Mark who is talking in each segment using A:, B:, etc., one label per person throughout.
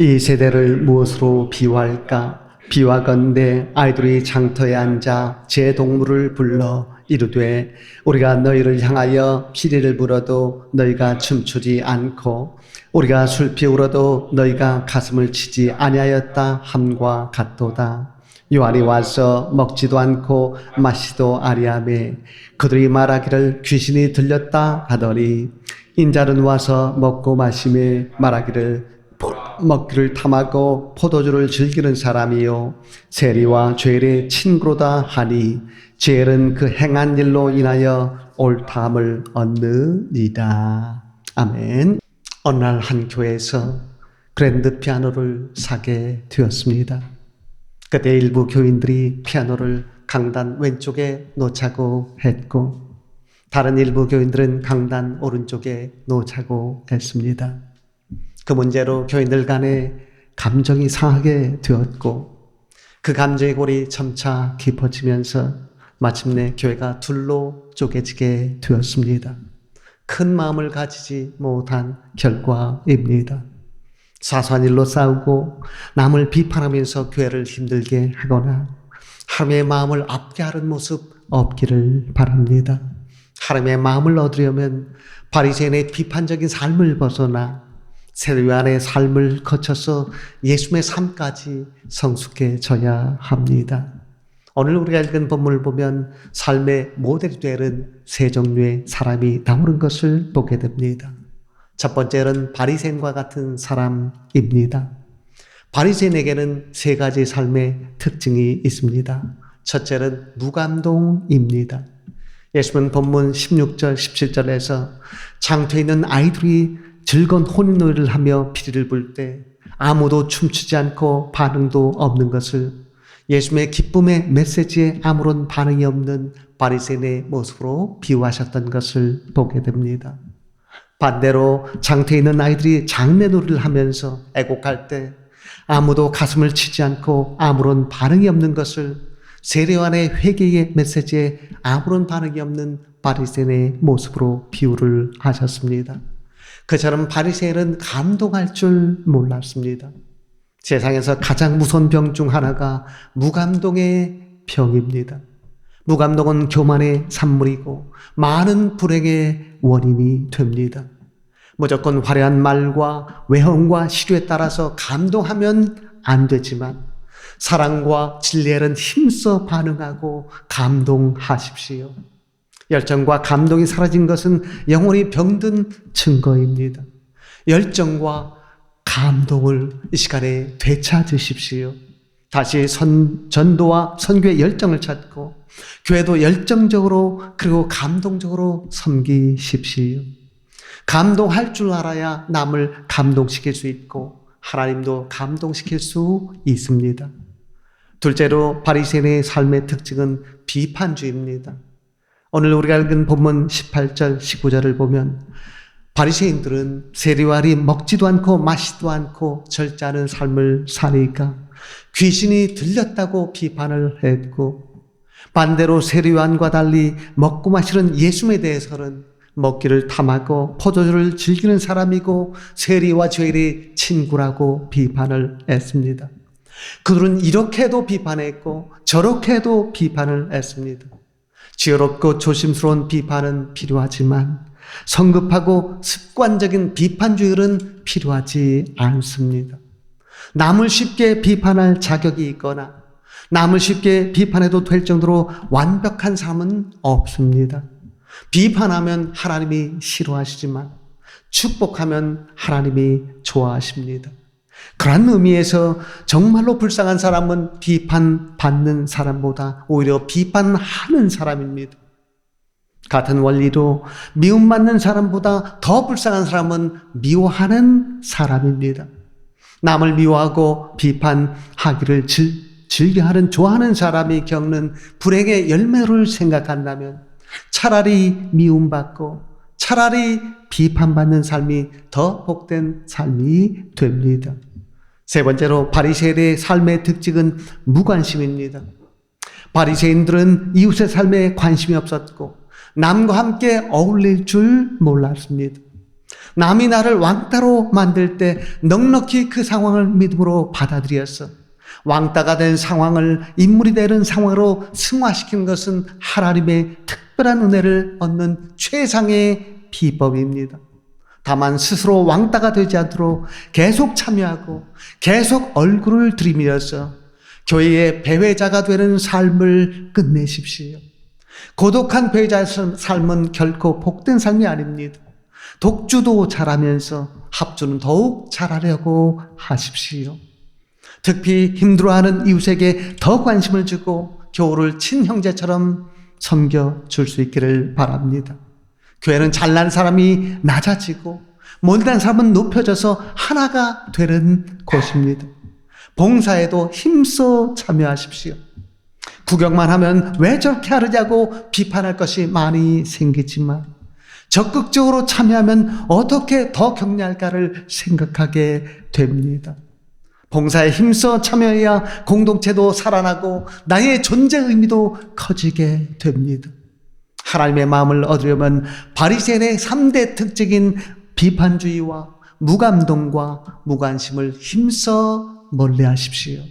A: 이 세대를 무엇으로 비유할까? 비유하건대 아이들이 장터에 앉아 제 동물을 불러 이르되 우리가 너희를 향하여 피리를 불어도 너희가 춤추지 않고 우리가 술피 울어도 너희가 가슴을 치지 아니하였다 함과 같도다. 요한이 와서 먹지도 않고 마시도 아니하매 그들이 말하기를 귀신이 들렸다 하더니 인자는 와서 먹고 마시매 말하기를 먹기를 탐하고 포도주를 즐기는 사람이요 세리와 죄의 친구로다 하니 죄는 그 행한 일로 인하여 옳다함을 얻느니라. 아멘. 어느 날 한 교회에서 그랜드 피아노를 사게 되었습니다. 그때 일부 교인들이 피아노를 강단 왼쪽에 놓자고 했고 다른 일부 교인들은 강단 오른쪽에 놓자고 했습니다. 그 문제로 교인들 간에 감정이 상하게 되었고 그 감정의 골이 점차 깊어지면서 마침내 교회가 둘로 쪼개지게 되었습니다. 큰 마음을 가지지 못한 결과입니다. 사소한 일로 싸우고 남을 비판하면서 교회를 힘들게 하거나 하나님의 마음을 아프게 하는 모습 없기를 바랍니다. 하나님의 마음을 얻으려면 바리새인의 비판적인 삶을 벗어나 세리와의 삶을 거쳐서 예수님의 삶까지 성숙해져야 합니다. 오늘 우리가 읽은 본문을 보면 삶의 모델이 되는 세 종류의 사람이 나오는 것을 보게 됩니다. 첫 번째는 바리새인과 같은 사람입니다. 바리새인에게는 세 가지 삶의 특징이 있습니다. 첫째는 무감동입니다. 예수님은 본문 16절, 17절에서 장터에 있는 아이들이 즐거운 혼인놀이를 하며 피리를 불 때 아무도 춤추지 않고 반응도 없는 것을 예수님의 기쁨의 메시지에 아무런 반응이 없는 바리새인의 모습으로 비유하셨던 것을 보게 됩니다. 반대로 장터에 있는 아이들이 장례놀이를 하면서 애곡할 때 아무도 가슴을 치지 않고 아무런 반응이 없는 것을 세례요한의 회개의 메시지에 아무런 반응이 없는 바리새인의 모습으로 비유를 하셨습니다. 그처럼 바리새인은 감동할 줄 몰랐습니다. 세상에서 가장 무서운 병 중 하나가 무감동의 병입니다. 무감동은 교만의 산물이고 많은 불행의 원인이 됩니다. 무조건 화려한 말과 외형과 시류에 따라서 감동하면 안 되지만 사랑과 진리에는 힘써 반응하고 감동하십시오. 열정과 감동이 사라진 것은 영혼이 병든 증거입니다. 열정과 감동을 이 시간에 되찾으십시오. 다시 전도와 선교의 열정을 찾고 교회도 열정적으로 그리고 감동적으로 섬기십시오. 감동할 줄 알아야 남을 감동시킬 수 있고 하나님도 감동시킬 수 있습니다. 둘째로 바리새인의 삶의 특징은 비판주의입니다. 오늘 우리가 읽은 본문 18절, 19절을 보면 바리새인들은 세리와리 먹지도 않고 마시지도 않고 절제하는 삶을 사니까 귀신이 들렸다고 비판을 했고 반대로 세리요한과 달리 먹고 마시는 예수님에 대해서는 먹기를 탐하고 포도주를 즐기는 사람이고 세리와 죄인의 친구라고 비판을 했습니다. 그들은 이렇게도 비판했고 저렇게도 비판을 했습니다. 지혜롭고 조심스러운 비판은 필요하지만 성급하고 습관적인 비판주의는 필요하지 않습니다. 남을 쉽게 비판할 자격이 있거나 남을 쉽게 비판해도 될 정도로 완벽한 사람은 없습니다. 비판하면 하나님이 싫어하시지만 축복하면 하나님이 좋아하십니다. 그런 의미에서 정말로 불쌍한 사람은 비판받는 사람보다 오히려 비판하는 사람입니다. 같은 원리로 미움받는 사람보다 더 불쌍한 사람은 미워하는 사람입니다. 남을 미워하고 비판하기를 즐겨하는 좋아하는 사람이 겪는 불행의 열매를 생각한다면 차라리 미움받고 차라리 비판받는 삶이 더 복된 삶이 됩니다. 세 번째로 바리새인의 삶의 특징은 무관심입니다. 바리새인들은 이웃의 삶에 관심이 없었고 남과 함께 어울릴 줄 몰랐습니다. 남이 나를 왕따로 만들 때 넉넉히 그 상황을 믿음으로 받아들였어. 왕따가 된 상황을 인물이 되는 상황으로 승화시킨 것은 하나님의 특별한 은혜를 얻는 최상의 비법입니다. 다만 스스로 왕따가 되지 않도록 계속 참여하고 계속 얼굴을 들이밀어서 교회의 배회자가 되는 삶을 끝내십시오. 고독한 배회자의 삶은 결코 복된 삶이 아닙니다. 독주도 잘하면서 합주는 더욱 잘하려고 하십시오. 특히 힘들어하는 이웃에게 더 관심을 주고 교우를 친형제처럼 섬겨줄 수 있기를 바랍니다. 교회는 잘난 사람이 낮아지고 못난 사람은 높여져서 하나가 되는 곳입니다. 봉사에도 힘써 참여하십시오. 구경만 하면 왜 저렇게 하느냐고 비판할 것이 많이 생기지만 적극적으로 참여하면 어떻게 더 격려할까를 생각하게 됩니다. 봉사에 힘써 참여해야 공동체도 살아나고 나의 존재 의미도 커지게 됩니다. 하나님의 마음을 얻으려면 바리새인의 3대 특징인 비판주의와 무감동과 무관심을 힘써 멀리하십시오.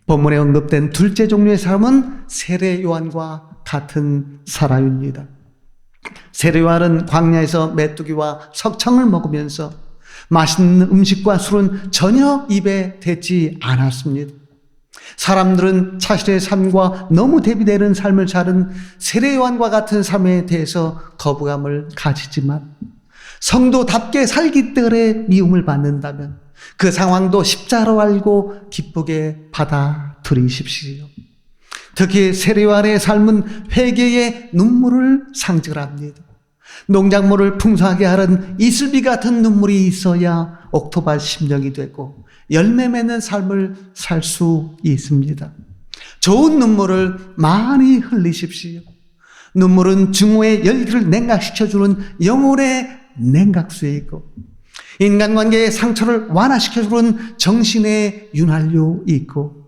A: 본문에 언급된 둘째 종류의 사람은 세례 요한과 같은 사람입니다. 세례 요한은 광야에서 메뚜기와 석청을 먹으면서 맛있는 음식과 술은 전혀 입에 대지 않았습니다. 사람들은 자신의 삶과 너무 대비되는 삶을 사는 세례 요한과 같은 삶에 대해서 거부감을 가지지만 성도답게 살기 때문에 미움을 받는다면 그 상황도 십자로 알고 기쁘게 받아들이십시오. 특히 세례 요한의 삶은 회개의 눈물을 상징합니다. 농작물을 풍성하게 하는 이슬비 같은 눈물이 있어야 옥토밭 심령이 되고 열매 맺는 삶을 살 수 있습니다. 좋은 눈물을 많이 흘리십시오. 눈물은 증오의 열기를 냉각시켜주는 영혼의 냉각수이고 인간관계의 상처를 완화시켜주는 정신의 윤활유이고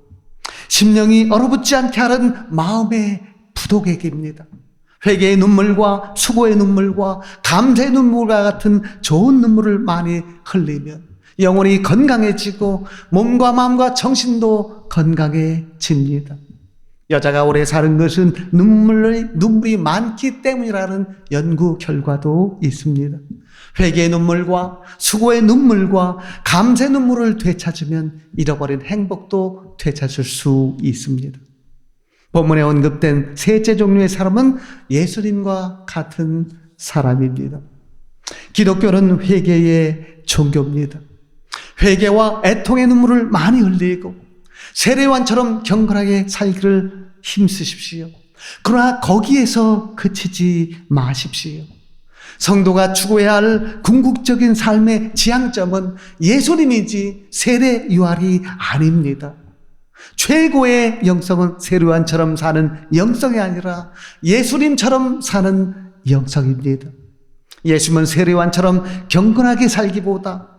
A: 심령이 얼어붙지 않게 하는 마음의 부독액입니다. 회개의 눈물과 수고의 눈물과 감사의 눈물과 같은 좋은 눈물을 많이 흘리면 영혼이 건강해지고 몸과 마음과 정신도 건강해집니다. 여자가 오래 사는 것은 눈물이 많기 때문이라는 연구 결과도 있습니다. 회개의 눈물과 수고의 눈물과 감사의 눈물을 되찾으면 잃어버린 행복도 되찾을 수 있습니다. 본문에 언급된 셋째 종류의 사람은 예수님과 같은 사람입니다. 기독교는 회개의 종교입니다. 회개와 애통의 눈물을 많이 흘리고 세례요한처럼 경건하게 살기를 힘쓰십시오. 그러나 거기에서 그치지 마십시오. 성도가 추구해야 할 궁극적인 삶의 지향점은 예수님이지 세례요한이 아닙니다. 최고의 영성은 세례요한처럼 사는 영성이 아니라 예수님처럼 사는 영성입니다. 예수님은 세례요한처럼 경건하게 살기보다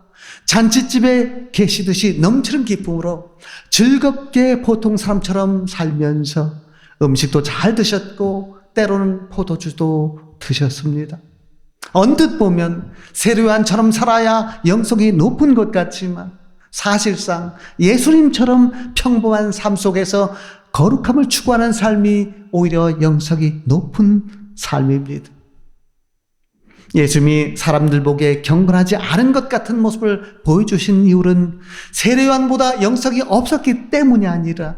A: 잔치집에 계시듯이 넘치는 기쁨으로 즐겁게 보통 사람처럼 살면서 음식도 잘 드셨고 때로는 포도주도 드셨습니다. 언뜻 보면 세례요한처럼 살아야 영성이 높은 것 같지만 사실상 예수님처럼 평범한 삶 속에서 거룩함을 추구하는 삶이 오히려 영성이 높은 삶입니다. 예수님이 사람들 보기에 경건하지 않은 것 같은 모습을 보여주신 이유는 세례요한보다 영성이 없었기 때문이 아니라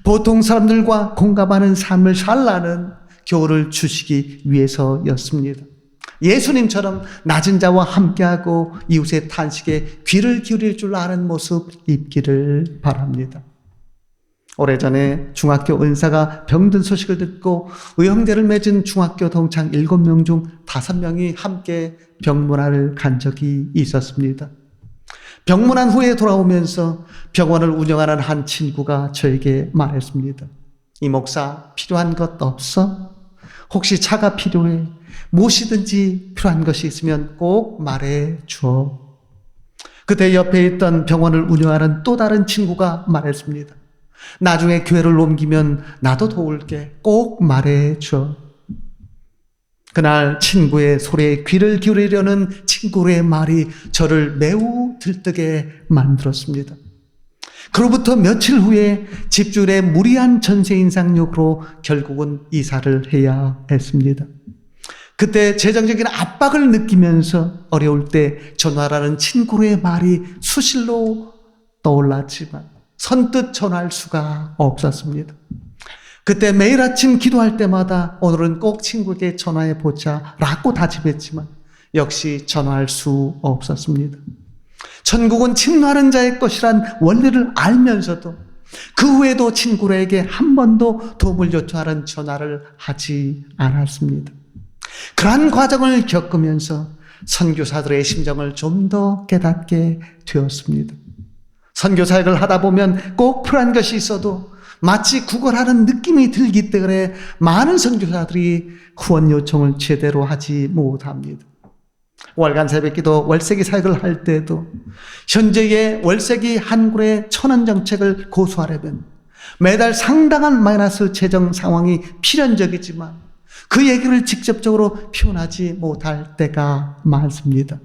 A: 보통 사람들과 공감하는 삶을 살라는 교훈을 주시기 위해서였습니다. 예수님처럼 낮은 자와 함께하고 이웃의 탄식에 귀를 기울일 줄 아는 모습 입기를 바랍니다. 오래전에 중학교 은사가 병든 소식을 듣고 의형제를 맺은 중학교 동창 7명 중 5명이 함께 병문안을 간 적이 있었습니다. 병문안 후에 돌아오면서 병원을 운영하는 한 친구가 저에게 말했습니다. 이 목사 필요한 것 없어? 혹시 차가 필요해? 무엇이든지 필요한 것이 있으면 꼭 말해 주어. 그때 옆에 있던 병원을 운영하는 또 다른 친구가 말했습니다. 나중에 교회를 옮기면 나도 도울게. 꼭 말해 줘. 그날 친구의 소리에 귀를 기울이려는 친구의 말이 저를 매우 들뜨게 만들었습니다. 그로부터 며칠 후에 집주인의 무리한 전세 인상 요구로 결국은 이사를 해야 했습니다. 그때 재정적인 압박을 느끼면서 어려울 때 전화라는 친구의 말이 수시로 떠올랐지만 선뜻 전화할 수가 없었습니다. 그때 매일 아침 기도할 때마다 오늘은 꼭 친구에게 전화해 보자 라고 다짐했지만 역시 전화할 수 없었습니다. 천국은 침노하는 자의 것이란 원리를 알면서도 그 후에도 친구에게 한 번도 도움을 요청하는 전화를 하지 않았습니다. 그러한 과정을 겪으면서 선교사들의 심정을 좀 더 깨닫게 되었습니다. 선교사역을 하다 보면 꼭 필요한 것이 있어도 마치 구걸하는 느낌이 들기 때문에 많은 선교사들이 후원 요청을 제대로 하지 못합니다. 월간 새벽기도 월세기 사역을 할 때도 현재의 월세기 한 굴의 1,000원 정책을 고수하려면 매달 상당한 마이너스 재정 상황이 필연적이지만 그 얘기를 직접적으로 표현하지 못할 때가 많습니다.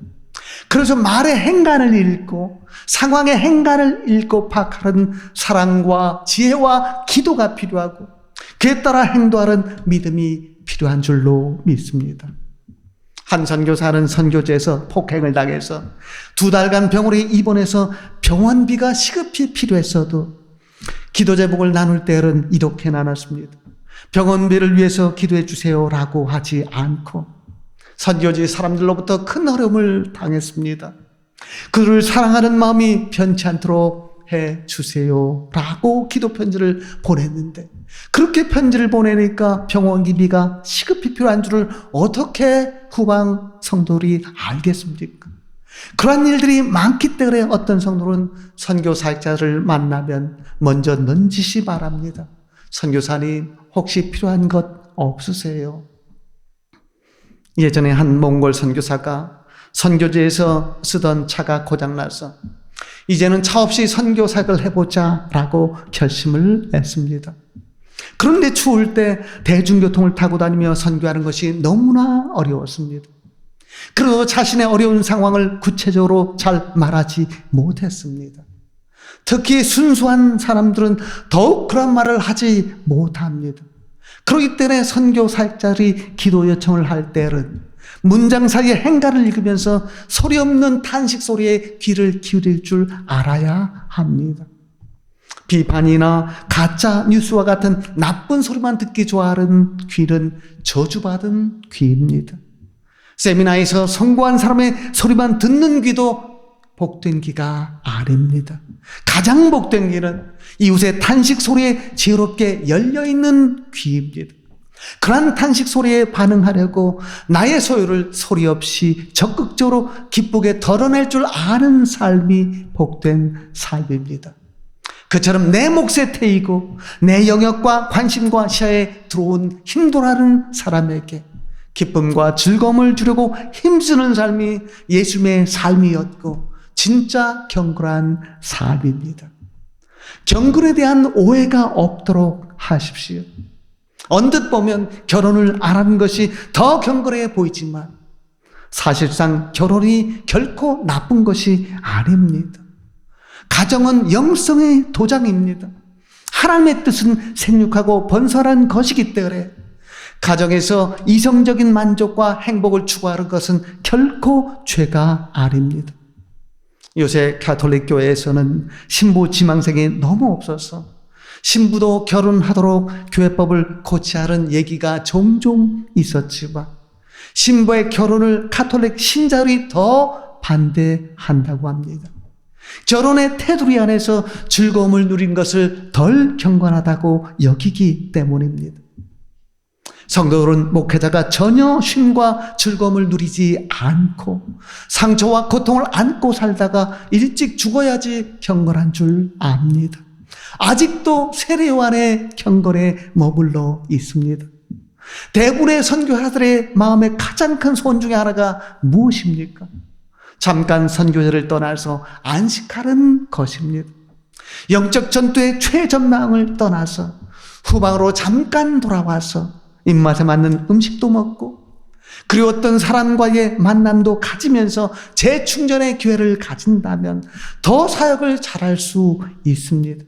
A: 그래서 말의 행간을 읽고 상황의 행간을 읽고 파악하는 사랑과 지혜와 기도가 필요하고 그에 따라 행동하는 믿음이 필요한 줄로 믿습니다. 한 선교사는 선교지에서 폭행을 당해서 2달간 병원에 입원해서 병원비가 시급히 필요했어도 기도 제목을 나눌 때는 이렇게 나눴습니다. 병원비를 위해서 기도해 주세요라고 하지 않고 선교지 사람들로부터 큰 어려움을 당했습니다. 그를 사랑하는 마음이 변치 않도록 해 주세요라고 기도 편지를 보냈는데 그렇게 편지를 보내니까 병원비가 시급히 필요한 줄을 어떻게 후방 성도들이 알겠습니까? 그러한 일들이 많기 때문에 어떤 성도는 선교 사역자를 만나면 먼저 넌지시 말합니다. 선교사님 혹시 필요한 것 없으세요? 예전에 한 몽골 선교사가 선교지에서 쓰던 차가 고장나서 이제는 차 없이 선교 사역을 해보자라고 결심을 했습니다. 그런데 추울 때 대중교통을 타고 다니며 선교하는 것이 너무나 어려웠습니다. 그래도 자신의 어려운 상황을 구체적으로 잘 말하지 못했습니다. 특히 순수한 사람들은 더욱 그런 말을 하지 못합니다. 그렇기 때문에 선교 사역자들이 기도 요청을 할 때는 문장 사이의 행간을 읽으면서 소리 없는 탄식 소리에 귀를 기울일 줄 알아야 합니다. 비판이나 가짜 뉴스와 같은 나쁜 소리만 듣기 좋아하는 귀는 저주받은 귀입니다. 세미나에서 성공한 사람의 소리만 듣는 귀도 복된 귀가 아닙니다. 가장 복된 귀는 이웃의 탄식 소리에 지혜롭게 열려있는 귀입니다. 그러한 탄식 소리에 반응하려고 나의 소유를 소리 없이 적극적으로 기쁘게 덜어낼 줄 아는 삶이 복된 삶입니다. 그처럼 내 몫에 태이고 내 영역과 관심과 시야에 들어온 힘들어하는 사람에게 기쁨과 즐거움을 주려고 힘쓰는 삶이 예수님의 삶이었고 진짜 경건한 삶입니다. 경건에 대한 오해가 없도록 하십시오. 언뜻 보면 결혼을 안 하는 것이 더 경건해 보이지만 사실상 결혼이 결코 나쁜 것이 아닙니다. 가정은 영성의 도장입니다. 하나님의 뜻은 생육하고 번성한 것이기 때문에 가정에서 이성적인 만족과 행복을 추구하는 것은 결코 죄가 아닙니다. 요새 가톨릭 교회에서는 신부 지망생이 너무 없어서 신부도 결혼하도록 교회법을 고치하는 얘기가 종종 있었지만 신부의 결혼을 가톨릭 신자들이 더 반대한다고 합니다. 결혼의 테두리 안에서 즐거움을 누린 것을 덜 경건하다고 여기기 때문입니다. 성도들은 목회자가 전혀 쉼과 즐거움을 누리지 않고 상처와 고통을 안고 살다가 일찍 죽어야지 경건한 줄 압니다. 아직도 세례요한의 경건에 머물러 있습니다. 대부분의 선교사들의 마음의 가장 큰 소원 중에 하나가 무엇입니까? 잠깐 선교제를 떠나서 안식하는 것입니다. 영적 전투의 최전망을 떠나서 후방으로 잠깐 돌아와서 입맛에 맞는 음식도 먹고 그리웠던 사람과의 만남도 가지면서 재충전의 기회를 가진다면 더 사역을 잘할 수 있습니다.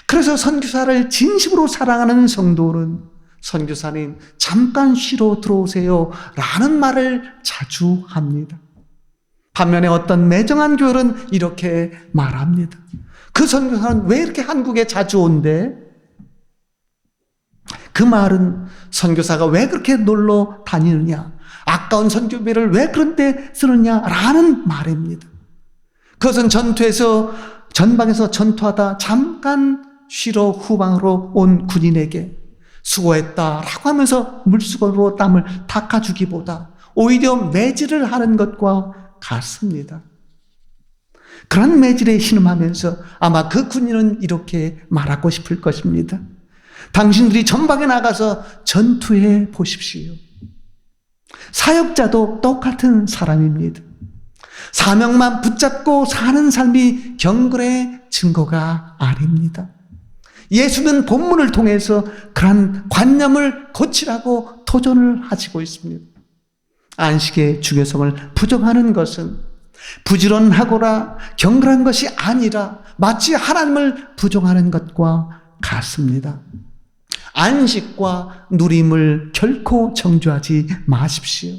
A: 그래서 선교사를 진심으로 사랑하는 성도는 선교사님 잠깐 쉬러 들어오세요 라는 말을 자주 합니다. 반면에 어떤 매정한 교회는 이렇게 말합니다. 그 선교사는 왜 이렇게 한국에 자주 온대? 그 말은 선교사가 왜 그렇게 놀러 다니느냐, 아까운 선교비를 왜 그런 데 쓰느냐라는 말입니다. 그것은 전방에서 전투하다 잠깐 쉬러 후방으로 온 군인에게 수고했다라고 하면서 물수건으로 땀을 닦아주기보다 오히려 매질을 하는 것과 같습니다. 그런 매질에 신음하면서 아마 그 군인은 이렇게 말하고 싶을 것입니다. 당신들이 전방에 나가서 전투해 보십시오. 사역자도 똑같은 사람입니다. 사명만 붙잡고 사는 삶이 경건의 증거가 아닙니다. 예수는 본문을 통해서 그러한 관념을 고치라고 도전을 하시고 있습니다. 안식의 중요성을 부정하는 것은 부지런하거나 경건한 것이 아니라 마치 하나님을 부정하는 것과 같습니다. 안식과 누림을 결코 정죄하지 마십시오.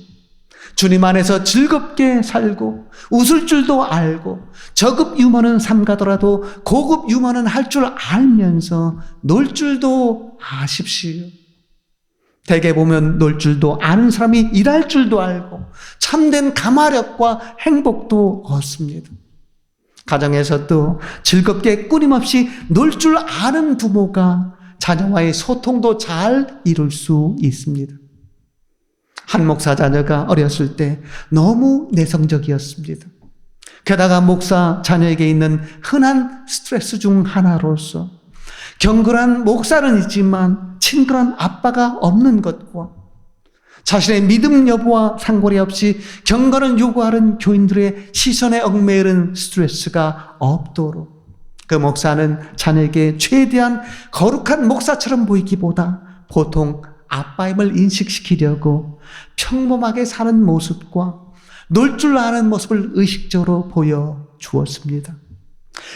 A: 주님 안에서 즐겁게 살고 웃을 줄도 알고 저급 유머는 삼가더라도 고급 유머는 할 줄 알면서 놀 줄도 아십시오. 대개 보면 놀 줄도 아는 사람이 일할 줄도 알고 참된 가마력과 행복도 얻습니다. 가정에서도 즐겁게 끊임없이 놀 줄 아는 부모가 자녀와의 소통도 잘 이룰 수 있습니다. 한 목사 자녀가 어렸을 때 너무 내성적이었습니다. 게다가 목사 자녀에게 있는 흔한 스트레스 중 하나로서 경건한 목사는 있지만 친근한 아빠가 없는 것과 자신의 믿음 여부와 상관이 없이 경건을 요구하는 교인들의 시선에 얽매이는 스트레스가 없도록 그 목사는 자녀에게 최대한 거룩한 목사처럼 보이기보다 보통 아빠임을 인식시키려고 평범하게 사는 모습과 놀 줄 아는 모습을 의식적으로 보여주었습니다.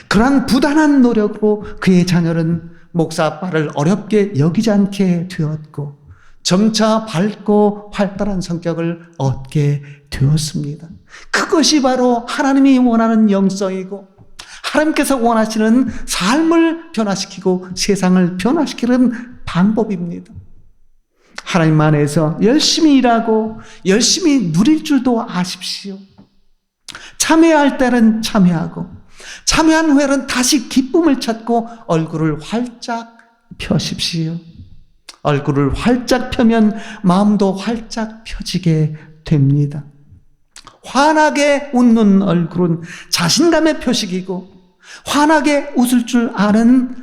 A: 그러한 부단한 노력으로 그의 자녀는 목사 아빠를 어렵게 여기지 않게 되었고 점차 밝고 활달한 성격을 얻게 되었습니다. 그것이 바로 하나님이 원하는 영성이고 하나님께서 원하시는 삶을 변화시키고 세상을 변화시키는 방법입니다. 하나님 안에서 열심히 일하고 열심히 누릴 줄도 아십시오. 참여할 때는 참여하고 참여한 후에는 다시 기쁨을 찾고 얼굴을 활짝 펴십시오. 얼굴을 활짝 펴면 마음도 활짝 펴지게 됩니다. 환하게 웃는 얼굴은 자신감의 표식이고 환하게 웃을 줄 아는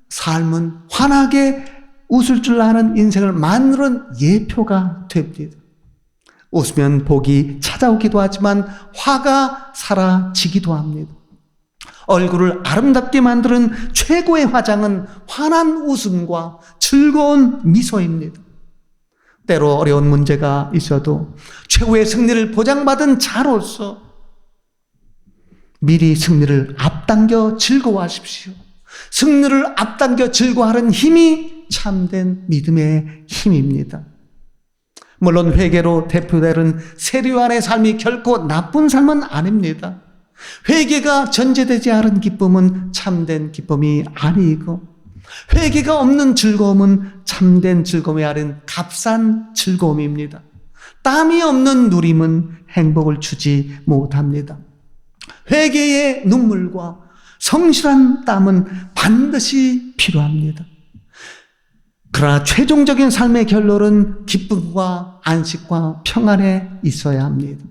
A: 삶은 환하게 웃을 줄 아는 인생을 만드는 예표가 됩니다. 웃으면 복이 찾아오기도 하지만 화가 사라지기도 합니다. 얼굴을 아름답게 만드는 최고의 화장은 환한 웃음과 즐거운 미소입니다. 때로 어려운 문제가 있어도 최후의 승리를 보장받은 자로서 미리 승리를 앞당겨 즐거워하십시오. 승리를 앞당겨 즐거워하는 힘이 참된 믿음의 힘입니다. 물론 회개로 대표되는 세례요한의 삶이 결코 나쁜 삶은 아닙니다. 회개가 전제되지 않은 기쁨은 참된 기쁨이 아니고 회개가 없는 즐거움은 참된 즐거움이 아닌 값싼 즐거움입니다. 땀이 없는 누림은 행복을 주지 못합니다. 회개의 눈물과 성실한 땀은 반드시 필요합니다. 그러나 최종적인 삶의 결론은 기쁨과 안식과 평안에 있어야 합니다.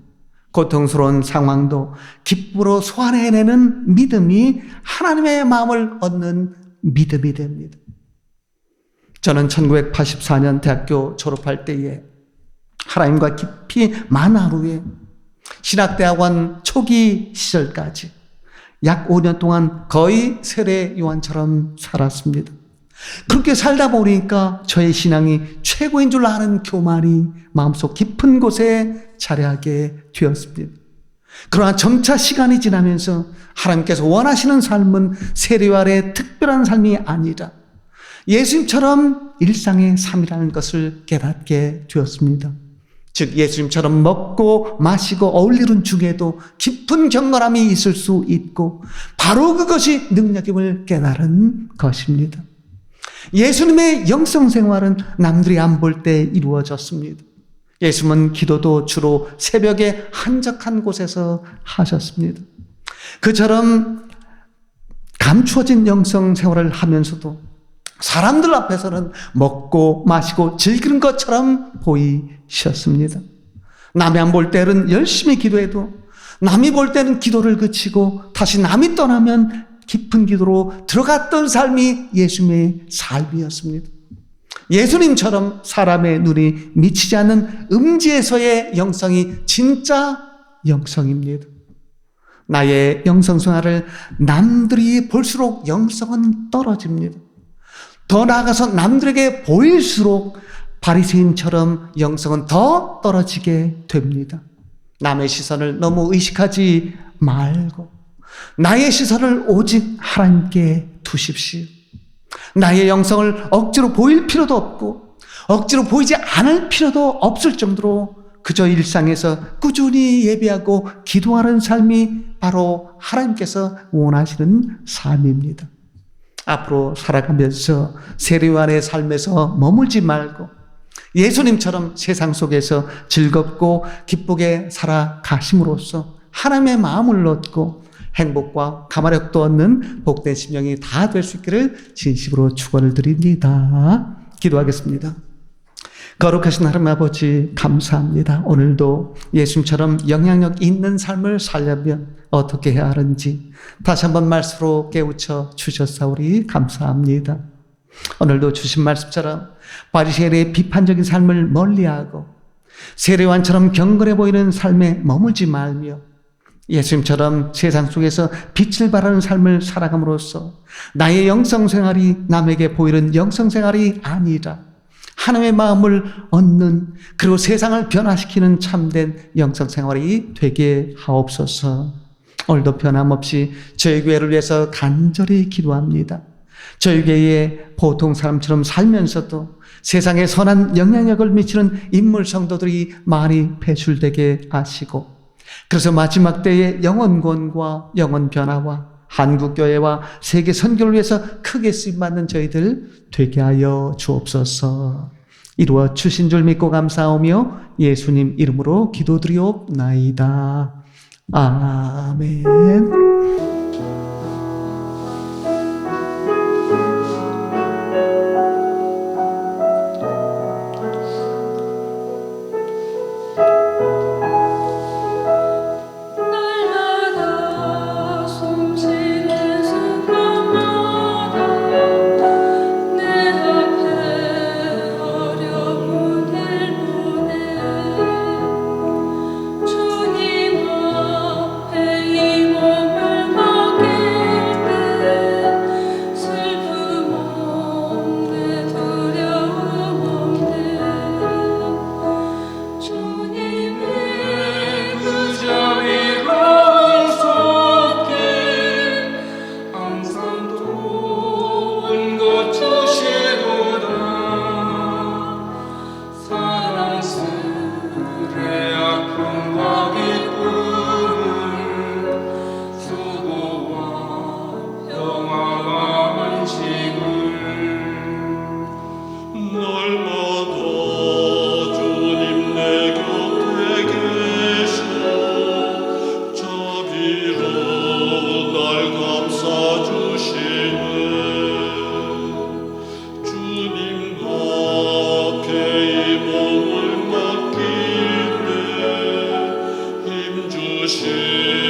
A: 고통스러운 상황도 기쁨으로 소환해내는 믿음이 하나님의 마음을 얻는 믿음이 됩니다. 저는 1984년 대학교 졸업할 때에 하나님과 깊이 만난 후에 신학대학원 초기 시절까지 약 5년 동안 거의 세례 요한처럼 살았습니다. 그렇게 살다 보니까 저의 신앙이 최고인 줄 아는 교만이 마음속 깊은 곳에 자리하게 되었습니다. 그러나 점차 시간이 지나면서 하나님께서 원하시는 삶은 세례요한의 특별한 삶이 아니라 예수님처럼 일상의 삶이라는 것을 깨닫게 되었습니다. 즉 예수님처럼 먹고 마시고 어울리는 중에도 깊은 경건함이 있을 수 있고 바로 그것이 능력임을 깨달은 것입니다. 예수님의 영성생활은 남들이 안 볼 때 이루어졌습니다. 예수님은 기도도 주로 새벽에 한적한 곳에서 하셨습니다. 그처럼 감추어진 영성생활을 하면서도 사람들 앞에서는 먹고 마시고 즐기는 것처럼 보이셨습니다. 남이 안 볼 때는 열심히 기도해도 남이 볼 때는 기도를 그치고 다시 남이 떠나면 깊은 기도로 들어갔던 삶이 예수님의 삶이었습니다. 예수님처럼 사람의 눈이 미치지 않는 음지에서의 영성이 진짜 영성입니다. 나의 영성생활을 남들이 볼수록 영성은 떨어집니다. 더 나아가서 남들에게 보일수록 바리새인처럼 영성은 더 떨어지게 됩니다. 남의 시선을 너무 의식하지 말고 나의 시선을 오직 하나님께 두십시오. 나의 영성을 억지로 보일 필요도 없고 억지로 보이지 않을 필요도 없을 정도로 그저 일상에서 꾸준히 예배하고 기도하는 삶이 바로 하나님께서 원하시는 삶입니다. 앞으로 살아가면서 세례요한의 삶에서 머물지 말고 예수님처럼 세상 속에서 즐겁고 기쁘게 살아가심으로써 하나님의 마음을 얻고 행복과 가마력도 얻는 복된 심령이 다 될 수 있기를 진심으로 축원을 드립니다. 기도하겠습니다. 거룩하신 하나님 아버지 감사합니다. 오늘도 예수님처럼 영향력 있는 삶을 살려면 어떻게 해야 하는지 다시 한번 말씀으로 깨우쳐 주셨사오니 감사합니다. 오늘도 주신 말씀처럼 바리새인의 비판적인 삶을 멀리하고 세례요한처럼 경건해 보이는 삶에 머물지 말며 예수님처럼 세상 속에서 빛을 발하는 삶을 살아감으로써 나의 영성생활이 남에게 보이는 영성생활이 아니라 하나님의 마음을 얻는 그리고 세상을 변화시키는 참된 영성생활이 되게 하옵소서. 오늘도 변함없이 저희 교회를 위해서 간절히 기도합니다. 저희 교회에 보통 사람처럼 살면서도 세상에 선한 영향력을 미치는 인물 성도들이 많이 배출되게 하시고 그래서 마지막 때의 영혼권과 영혼 변화와 한국교회와 세계 선교를 위해서 크게 쓰임받는 저희들 되게 하여 주옵소서. 이루어 주신 줄 믿고 감사하며 예수님 이름으로 기도드리옵나이다. 아멘.
B: 주시